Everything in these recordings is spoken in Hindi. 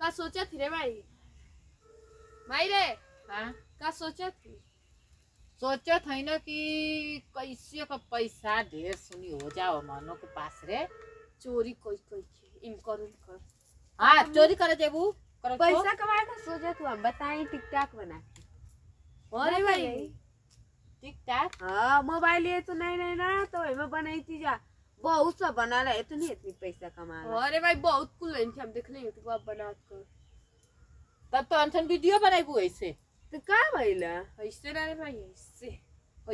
का सोचा थी रे भाई भाई रे। हाँ का सोचा थी सोचत है ना कि कैसे का पैसा ढेर सुनी हो जाओ मानो के पास रे। चोरी कोई कोई के इनकर हाँ चोरी करे जेबू पैसा कमाए का सोचा तू हम बताई टिकटॉक बना के। अरे भाई ठीक ठाक। हाँ मोबाइल ये तो नहीं ना तो हमें बनाई थी जा बहुत सब बना रहा है इतनी इतनी पैसा कमा रहा। अरे भाई बहुत कुल है हम देख लेंगे तो आप बना कर तब तो अंसन वीडियो बनाईबू ऐसे तो का भइला ऐसे ना रे भाई ऐसे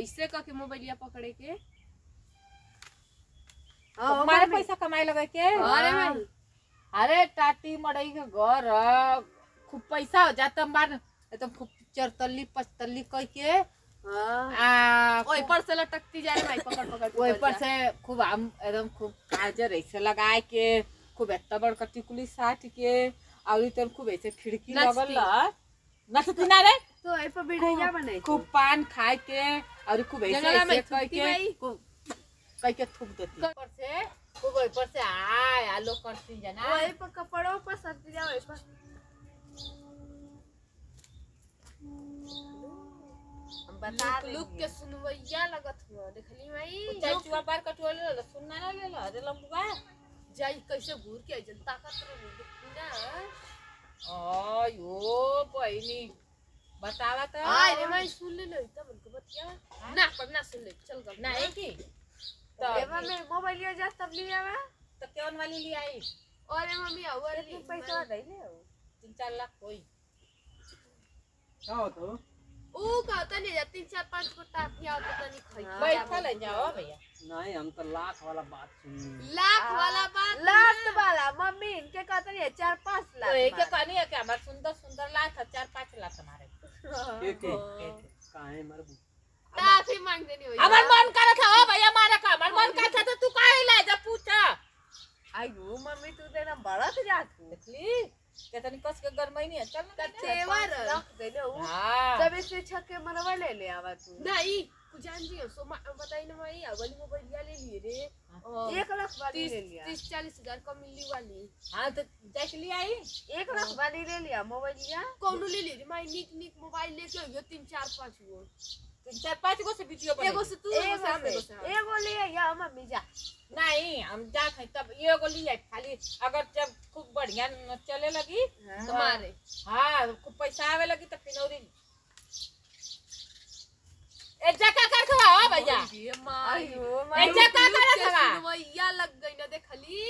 ऐसे का के मोबाइलिया पकड़े के। हाँ हमारे पैसा कमाए लगे के। अरे भाई अरे टाटी मड़ई के घर खूब पैसा हो जाता बार एकदम खूब चरतल्ली पचतल्ली कह के ओई पर से लटकती जा रे भाई पकड़ पकड़ वही पर से खूब हम एकदम खूब काजर ऐसे लगाए के खूब इतना बड़ टिकुली साट के और इधर खूब ऐसे खिड़की लगल नचती ना रे तो ऐ पर वीडियो बनाई खूब पान खाए के और खूब ऐसे कह के खूब कह के थूक देती ऊपर से खूब ऊपर से आय आलो करती जना ओए पर कपड़ों पर सट जाओ ऐ पर हम बता लुक के सुनवैया लगत हुआ देखली भाई चाय चुआ बार कटोल ले सुनना ना ले रे लंबुआ जाई कैसे घूर के जन ताकत रे ना आयो बहनी बतावा तो आय रे भाई सुन ले नहीं तब उनको बतिया ना पर ना सुन ले चल गल ना है की तो एवा में मोबाइल ये जा तब लिया वा तो कौन वाली ले आई अरे मम्मी और तू पैसा दे ले 3-4 लाख कोई क्या हो तो ओ कहता नहीं 3-4-5 को टाफिया पता नहीं खाई बैठा ले जाओ भैया नहीं हम तो लाख वाला बात सुनी लाख वाला बात लाख वाला मम्मी इनके कहते नहीं 4-5 तो लाख एक कहानी है कि हमारे सुंदर सुंदर लाख 4-5 लाख हमारे एक काहे मरबू टाफी मांग देनी होई हमार मन कर था ओ भैया मारा का हमार मन कर था तो तू काहे ले जा पूछा आई वो मम्मी तू देना बड़ा तो जात देखली केतनी कस के गरमई नहीं चल ना तेवर रख दे ले हां जब इससे छक्के मरवा ले आवा तू नहीं कुछ जान जी सो बताई ना भाई वाली मोबाइल ले लिए रे 1 लाख वाली ले लिया 30-40 हजार का मिलने वाली। हां तो देख ली आई 1 लाख वाली ले लिया मोबाइल लिया कौन ले ली रे माई निक मोबाइल लेके आइयो 3-4-5 गो 3-4-5 गो से वीडियो बने एगो से तू एगो से हम एगो से एगो ले या मम्मी जा नहीं हम जात है तब ये गो ली आई खाली अगर जब खूब बढ़िया चले लगी तुम्हारे हां खूब पैसा आवे लगी तो फिनौरी ए जका कर खवा हो भैया आयो ए जका कर खवा सुनवैया लग गई ना देखली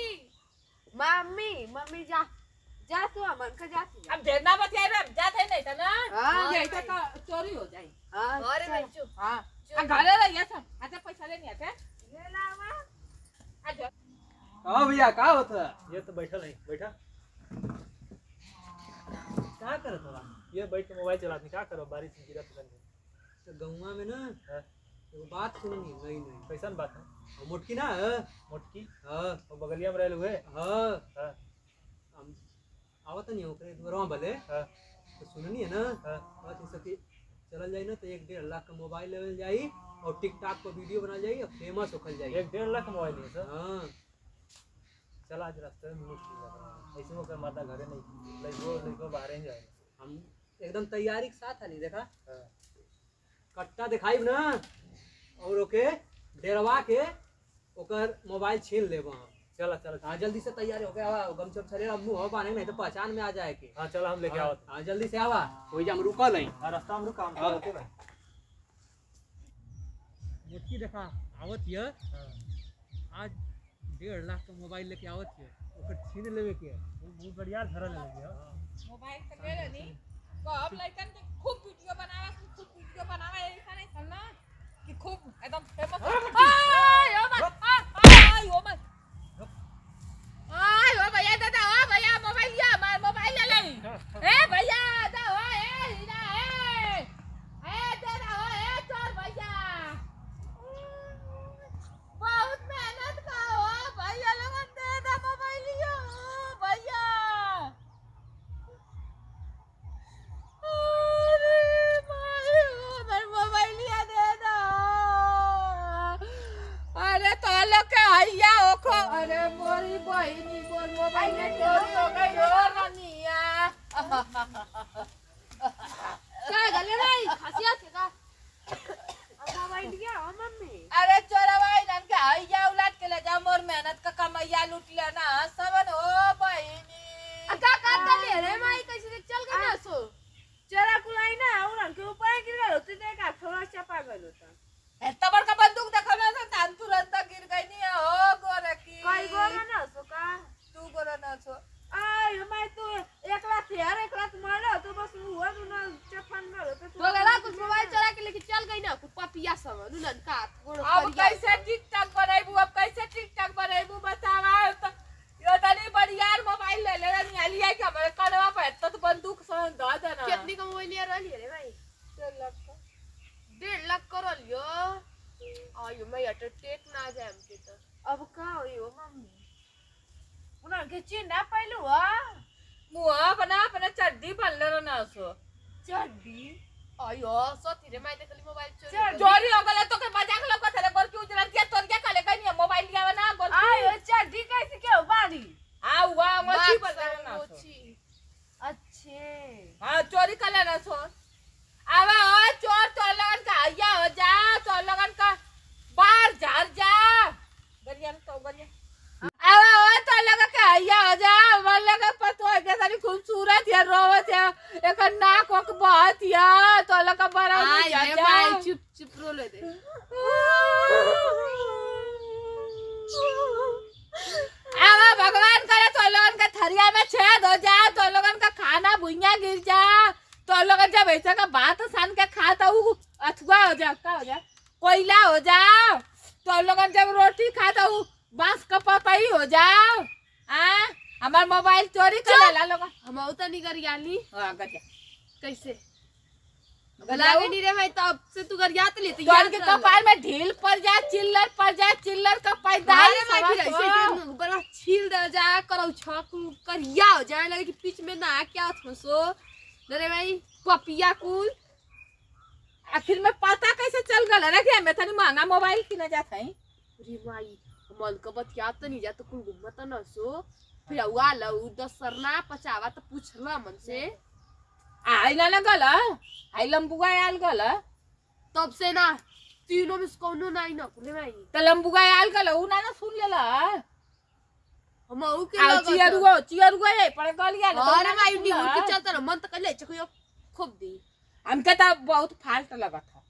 मम्मी जा जा तू अमन का जा तू अब ढेर ना बतियाई रे जात है नहीं था ना हां ये तो चोरी हो जाए हां अरे भाई चुप हां घरे रहिए सब आजा पैसा लेनी आते ले लावा आजा हाँ भैया क्या होता है ये तो बैठा नहीं बैठा क्या करे थोड़ा ये बैठ के मोबाइल चलाते क्या करो बारिश में गिरा पसंद है तो गौवा में ना हाँ। एगो बात सुननी नहीं नहीं कैसन बात है और मोटकी ना है मोटकी हाँ वो बगलिया में रहे हुए हाँ हाँ हम आवत नहीं ओकरे द्वारा भले हाँ तो सुननी है ना हाँ बात इस सके चलल जाई ना तो 1-1.5 लाख का मोबाइल लेवल जाई और टिकटॉक पर वीडियो बना जाई और फेमस होखल जाई 1-1.5 लाख का मोबाइल है सर हाँ चला आज रास्ते में मिस किया ऐसे वो कर माता घरे नहीं लइको बाहर ही जाए हम एकदम तैयारी के साथ नहीं देखा हाँ कट्टा दिखाई ना और ओके डेरवा के ओकर मोबाइल छीन लेब हम चला चला हाँ जल्दी से तैयार हो गया गमछा छले अब मुंह बांधे नहीं तो पहचान में आ जाए के हाँ चला हम लेके आओ हाँ जल्दी से आवा कोई जा हम रुकल नहीं हाँ रास्ता में रुका हम हाँ। ओके भाई मोटकी देखा आवत ये आज 1.5 लाख का मोबाइल लेके आवत ये ओकर छीन लेवे के बहुत बढ़िया धरा ले लगी मोबाइल तो ले लेनी कब लइकन के खूब वीडियो बनावा ऐसा नहीं सुनना कि खूब एकदम फेमस आय ओ मत आय ओ भैया दादा ओ भैया मोबाइल लिया मोबाइल ले ले ए भैया दा ओ ए हीरा ए दादा ओ ए चोर भैया बहुत मेहनत का हो भैया लोगन दे दा मोबाइल लिया भैया अरे तो लोग के हैया क्या गले भाई खासियत है का मोबाइल दिया हो मम्मी। अरे चोरवा इनन के हइया उलट के ले जा मोर मेहनत का कमैया लूट लिया ना सबन हो बहिनी। का करता ले रे माई कैसे चल गई ना सो चरा कुलाई ना उन के ऊपर गिर गए होते देखा थोड़ा चपा गए होता। इतना बड़का बंदूक देखा ना तो तान तुरंत गिर गई नहीं हो गोरे की। कई गो ना सो का तू गोरे ना सो। आई मैं तो एक रात यार एक रात मारो तो बस हुआ ना चफन गए होते तो गला कुछ मोबाइल चला के लेके चल गई ना कुछ पपिया सब नुनन का गोड़ अब कैसे टिकटॉक बनाइबू अब कैसे टिकटॉक बनाइबू बतावा तो यो तनी बढ़िया मोबाइल ले ले नहीं लिया कि हमारे कनवा पे तो बंदूक से द देना। कितनी का मोबाइल ले रही है रे भाई 1.5 लाख करो लियो आयो मैं अटर टेक ना जाए हमके तो अब का होयो मम्मी उन के चिन्ह पहलू हुआ मुआ बना अपने चड्डी बन ले ना सो चड्डी आयो सोती रे मैं देखली मोबाइल चोरी हो गले तो के मजाक लोग का तेरे गोर की उजरा दिया तोर क्या काले कहीं मोबाइल लिया ना गोर आयो चड्डी कैसे क्यों बारी आ हुआ मछली बजा ना सो। अच्छे हां चोरी कर लेना सो आवा ओ चोर तो लगन का आया हो जा तो लगन का बाहर झार जा गरिया तो गरिया आवा ओ तो लगा का आया हो जा मन लगा पतो है कैसा खूबसूरत है रोवत है एक नाक वक बहुत या तो लगा बड़ा आ रे भाई चुप चुप रो ले दे आवा भगवान करे तो लोगन का थरिया में छेद हो जा तो लोगन का खाना भुइया गिर जा तो लोगन जब ऐसा का बात सान के खाता हूँ अथवा हो जा का हो जा कोयला हो जाओ तो लोगन जब रोटी खाता हूँ बांस का पपाई हो जाओ हमार मोबाइल चोरी कर लेला लोगन हम उतना नहीं कर याली हां गया कैसे लागे नहीं रे भाई तब से तू कर याद ले तो तोर के कपाल में ढील पड़ जा चिल्लर का पैदाइश भाई ऐसे बड़ा छील दे जा करो छक करिया हो जाए लगे कि बीच में ना क्या थसो रे भाई पपिया कुल आखिर में पता कैसे चल गल रे कि मैं तनी महंगा मोबाइल किने जात हई रे भाई मन का बतिया तो नहीं जा तो कुल घूमत न सो फिर हुआ लऊ 10 सरना पचावा तो पूछला मन से आई ना गल आई लंबुआ आल गल तब से ना तीनों में कोनो नहीं ना रे भाई त लंबुआ आल गल उ ना सुन लेला हम ऊ के आ लगा चियरुआ ये पर गलिया अरे भाई नी उनके चलता ना मन तो कले चको खूब दी हमके तो बहुत फाल्ट लगा था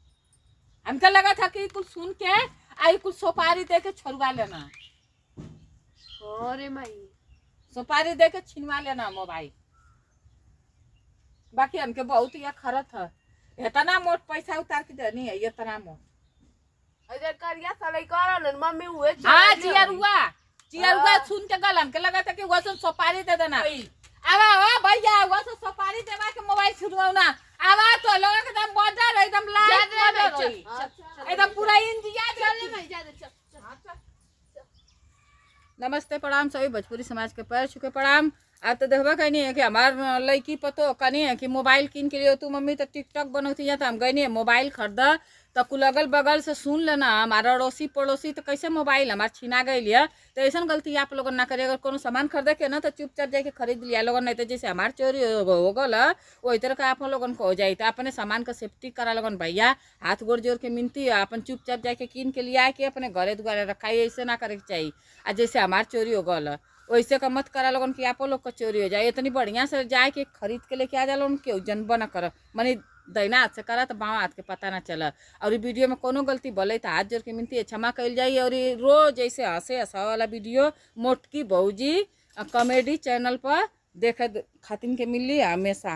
हमके लगा था कि कुछ सुन के आई कुछ सुपारी दे के छोड़वा लेना अरे भाई सुपारी दे के छिनवा लेना मोबाइल बाकी हमके बहुत ये खरत है इतना मोट पैसा उतार के देनी है ये इतना मोट अरे करिया सलाई करन मम्मी हुए हाँ चियरुआ सुन के गल हमके लगा था कि वो सब सुपारी दे देना आवा ओ भैया वो सब सुपारी देवा के मोबाइल छुड़वाओ ना आवा तो लोग एकदम बॉर्डर एकदम लाइट एकदम पूरा इंडिया चल भाई जा चल नमस्ते प्रणाम सभी भोजपुरी समाज के पैर छुके प्रणाम। आप तो देखबा कहनी है कि हमार लड़की पतो कहनी है कि मोबाइल किन के लिए तू मम्मी तो टिकटॉक बनौती है तो हम गई नहीं मोबाइल खरीदा तो कुल अगल बगल से सुन लेना हमारा अड़ोसी पड़ोसी तो कैसे मोबाइल हमार छीना गई है तो ऐसा गलती आप लोगन ना करे। अगर कोनो सामान खरीदे के ना तो चुपचाप जाके खरीद लिया लोगन नहीं तो जैसे हमार चोरी हो गल वही तरह का आप लोगन को हो जाए तो अपने सामान का सेफ्टी करा लगन भैया हाथ गोड़ जोड़ के मिनती है अपन चुपचाप जाके कीन के लिए आए कि अपने घरे दुआरे रखाई ऐसे ना करे के चाहिए। आ जैसे हमार चोरी हो गल वैसे का मत करा लोगन कि आप लोग का चोरी हो जाए इतनी बढ़िया से जाए के खरीद के लेके आ जा लोगन के जनब न कर मनी दैना हाथ से करा तो बाँव हाथ के पता ना चला। और वीडियो में कोनो गलती बोले तो हाथ जोड़ के मिनती है क्षमा कल जाइए। और रोज ऐसे हंसे हंसा वाला वीडियो मोटकी बहूजी कॉमेडी चैनल पर देखे खातिन के मिली हमेशा।